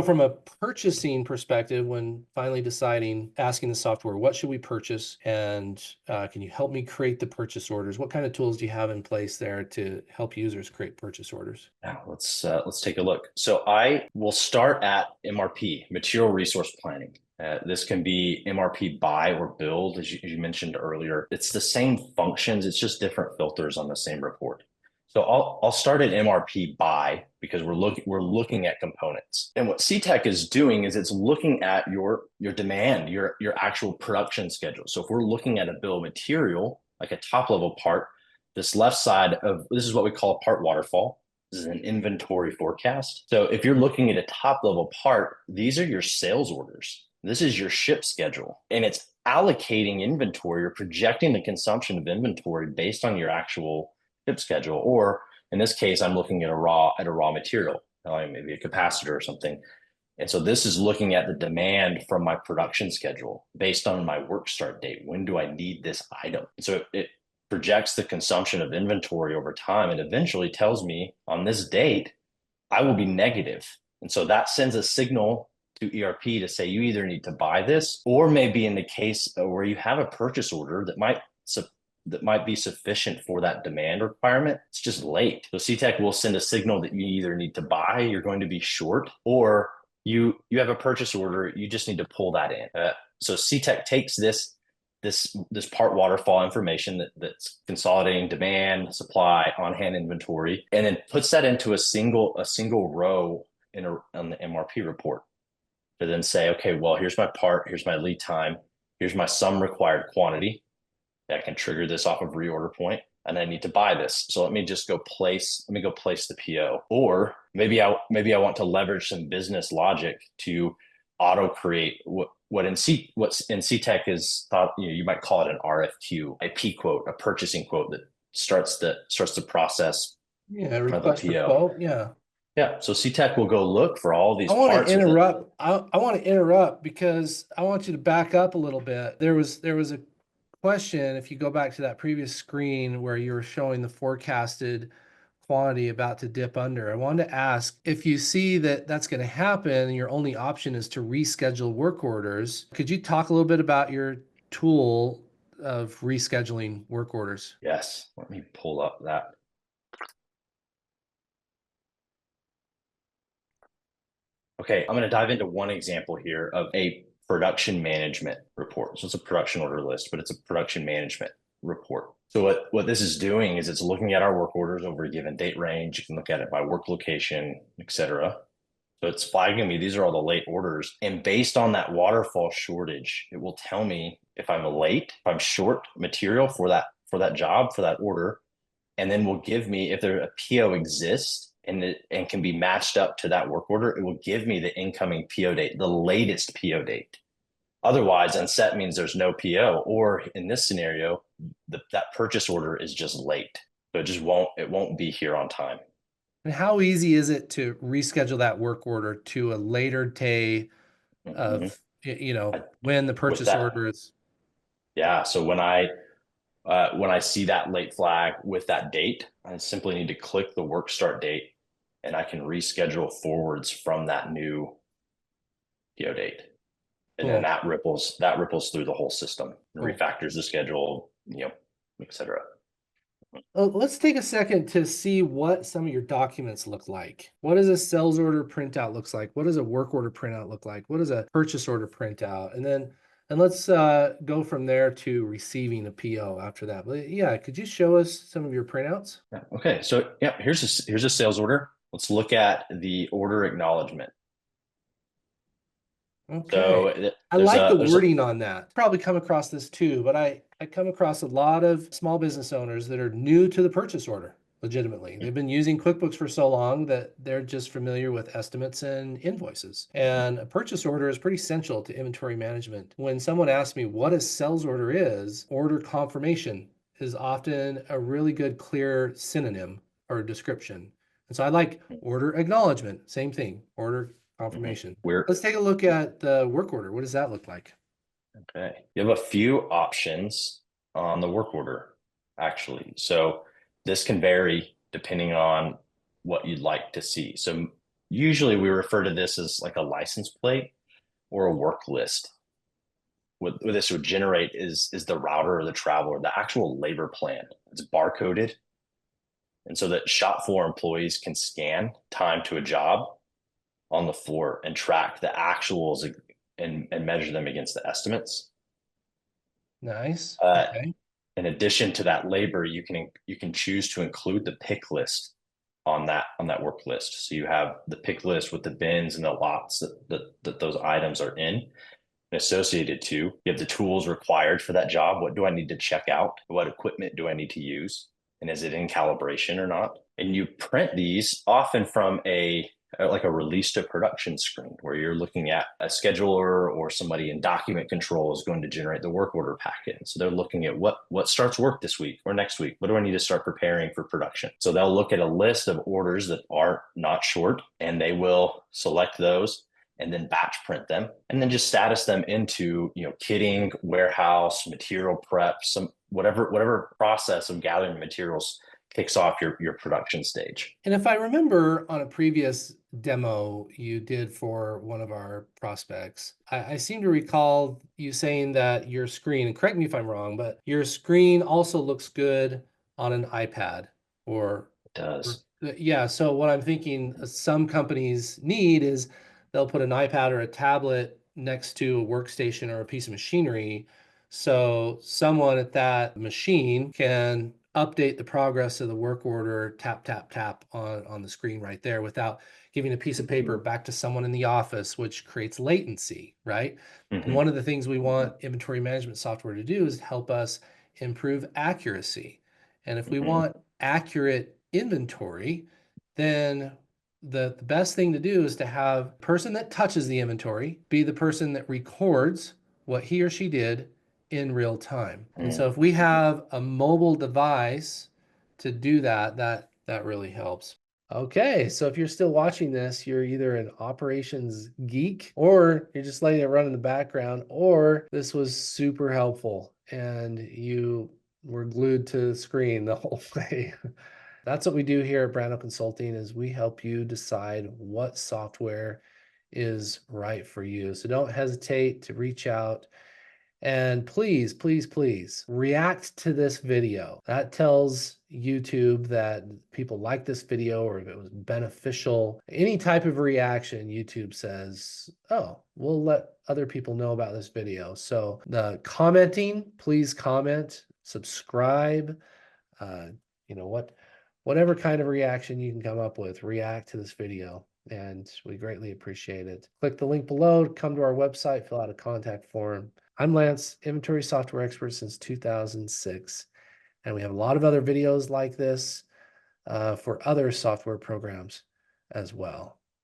So from a purchasing perspective, when finally deciding, asking the software, what should we purchase? And can you help me create the purchase orders? What kind of tools do you have in place there to help users create purchase orders? Now let's take a look. So I will start at MRP, material resource planning. This can be MRP buy or build, as you mentioned earlier. It's the same functions, it's just different filters on the same report. So I'll start at MRP buy because we're looking at components. And what Cetec is doing is it's looking at your demand, your actual production schedule. So if we're looking at a bill of material, like a top level part, this left side of this is what we call a part waterfall. This is an inventory forecast. So if you're looking at a top level part, these are your sales orders. This is your ship schedule, and it's allocating inventory or projecting the consumption of inventory based on your actual ship schedule. Or in this case, I'm looking at a raw material, maybe a capacitor or something. And so this is looking at the demand from my production schedule based on my work start date. When do I need this item? So it projects the consumption of inventory over time and eventually tells me on this date, I will be negative. And so that sends a signal to ERP to say you either need to buy this, or maybe in the case where you have a purchase order that might be sufficient for that demand requirement, it's just late. So Cetec will send a signal that you either need to buy, you're going to be short, or you have a purchase order, you just need to pull that in. So Cetec takes this part waterfall information that's consolidating demand, supply, on-hand inventory, and then puts that into a single row on the MRP report to then say, okay, well, here's my part, here's my lead time, here's my sum required quantity that can trigger this off of reorder point, and I need to buy this. So let me go place the PO. Or maybe I want to leverage some business logic to auto create what in Cetec is thought, you might call it an RFQ, a P quote, a purchasing quote that starts the process. Yeah, request for quote. Yeah. Yeah. So Cetec will go look for all these I want parts. to interrupt. I want to interrupt because I want you to back up a little bit. There was a question, if you go back to that previous screen where you were showing the forecasted quantity about to dip under. I wanted to ask if you see that that's going to happen and your only option is to reschedule work orders. Could you talk a little bit about your tool of rescheduling work orders? Yes. Let me pull up that. Okay, I'm going to dive into one example here of a production management report. So it's a production order list, but it's a production management report. So what this is doing is it's looking at our work orders over a given date range. You can look at it by work location, etc. So it's flagging me, these are all the late orders. And based on that waterfall shortage, it will tell me if I'm late, if I'm short material for that job, for that order, and then will give me, if there a PO exists, and can be matched up to that work order, it will give me the incoming PO date, the latest PO date. Otherwise, unset means there's no PO, or in this scenario, that purchase order is just late. So it won't be here on time. And how easy is it to reschedule that work order to a later day of, when the purchase order is? Yeah. So when I see that late flag with that date, I simply need to click the work start date and I can reschedule forwards from that new PO date. And then that ripples through the whole system and refactors the schedule, et cetera. Let's take a second to see what some of your documents look like. What does a sales order printout looks like? What does a work order printout look like? What does a purchase order printout? And let's go from there to receiving a PO after that. But yeah, could you show us some of your printouts? Yeah. Okay, so yeah, here's a sales order. Let's look at the order acknowledgement. Okay. So I like the wording on that. Probably come across this too, but I come across a lot of small business owners that are new to the purchase order. Legitimately, they've been using QuickBooks for so long that they're just familiar with estimates and invoices. And a purchase order is pretty essential to inventory management. When someone asks me what a sales order is, order confirmation is often a really good, clear synonym or description. And so I like order acknowledgement, same thing, order confirmation. Let's take a look at the work order. What does that look like? Okay, you have a few options on the work order, actually. So this can vary depending on what you'd like to see. So Usually we refer to this as like a license plate or a work list. What this would generate is the router or the traveler, the actual labor plan. It's barcoded. And so that shop floor employees can scan time to a job on the floor and track the actuals and measure them against the estimates. Nice. Uh, Okay. in addition to that labor, you can choose to include the pick list on that work list. So you have the pick list with the bins and the lots that those items are in and associated to. You have the tools required for that job. What do I need to check out? What equipment do I need to use? And is it in calibration or not? And you print these often from like a release to production screen where you're looking at a scheduler or somebody in document control is going to generate the work order packet. So they're looking at what starts work this week or next week. What do I need to start preparing for production? So they'll look at a list of orders that are not short, and they will select those and then batch print them and then just status them into, kitting, warehouse, material prep, some whatever process of gathering materials kicks off your production stage. And if I remember on a previous demo you did for one of our prospects, I seem to recall you saying that your screen, and correct me if I'm wrong, but your screen also looks good on an iPad or It does. yeah. So what I'm thinking some companies need is they'll put an iPad or a tablet next to a workstation or a piece of machinery. So someone at that machine can update the progress of the work order, tap, tap, tap on the screen right there without giving a piece of paper back to someone in the office, which creates latency, right? And one of the things we want inventory management software to do is help us improve accuracy. And if we want accurate inventory, then the best thing to do is to have the person that touches the inventory be the person that records what he or she did in real time. And so if we have a mobile device to do that, that really helps. Okay, so if you're still watching this, you're either an operations geek or you're just letting it run in the background, or this was super helpful and you were glued to the screen the whole way. That's what we do here at Brandow Consulting is we help you decide what software is right for you. So don't hesitate to reach out. And please, please, please react to this video. That tells YouTube that people like this video or if it was beneficial. Any type of reaction, YouTube says, oh, we'll let other people know about this video. So the commenting, please comment, subscribe, whatever kind of reaction you can come up with, react to this video. And we greatly appreciate it. Click the link below, come to our website, fill out a contact form. I'm Lance, inventory software expert since 2006. And we have a lot of other videos like this for other software programs as well.